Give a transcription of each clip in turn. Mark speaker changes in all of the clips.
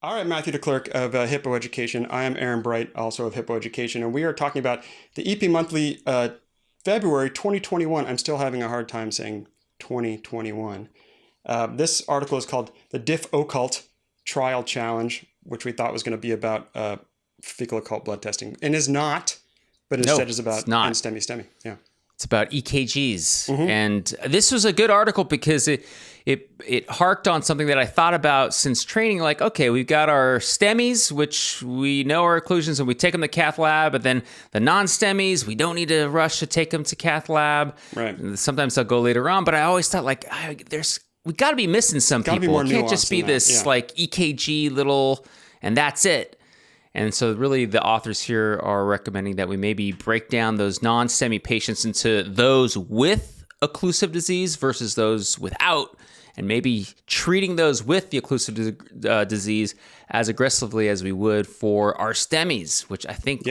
Speaker 1: All right, Matthew DeClerc of Hippo Education. I am Aaron Bright, also of Hippo Education, and we are talking about the EP Monthly February 2021. I'm still having a hard time saying 2021. This article is called the Difoccult Trial Challenge, which we thought was going to be about fecal occult blood testing, and is not, but instead is about STEMI. Yeah.
Speaker 2: It's about EKGs. Mm-hmm. And this was a good article because it harked on something that I thought about since training. Like, okay, we've got our STEMIs, which we know are occlusions, and we take them to cath lab. But then the non-STEMIs, we don't need to rush to take them to cath lab.
Speaker 1: Right.
Speaker 2: Sometimes they'll go later on. But I always thought, like, we got to be missing some people. It can't just be this like EKG little, and that's it. And so really the authors here are recommending that we maybe break down those non-STEMI patients into those with occlusive disease versus those without, and maybe treating those with the occlusive disease as aggressively as we would for our STEMIs, which I think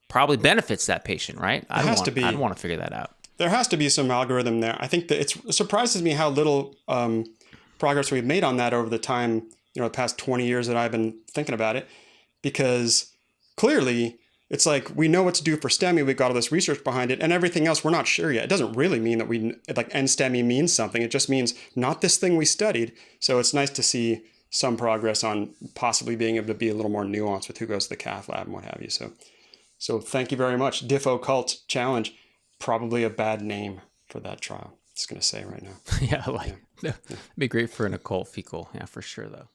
Speaker 2: probably benefits that patient, right? I'd want to figure that out.
Speaker 1: There has to be some algorithm there. I think that it surprises me how little progress we've made on that over the time, the past 20 years that I've been thinking about it. Because clearly it's like we know what to do for STEMI. We've got all this research behind it, and everything else we're not sure yet. It doesn't really mean that NSTEMI means something. It just means not this thing we studied. So it's nice to see some progress on possibly being able to be a little more nuanced with who goes to the cath lab and what have you. So thank you very much. Difoccult Challenge, probably a bad name for that trial. Just going to say right now.
Speaker 2: It'd be great for an occult fecal. Yeah, for sure though.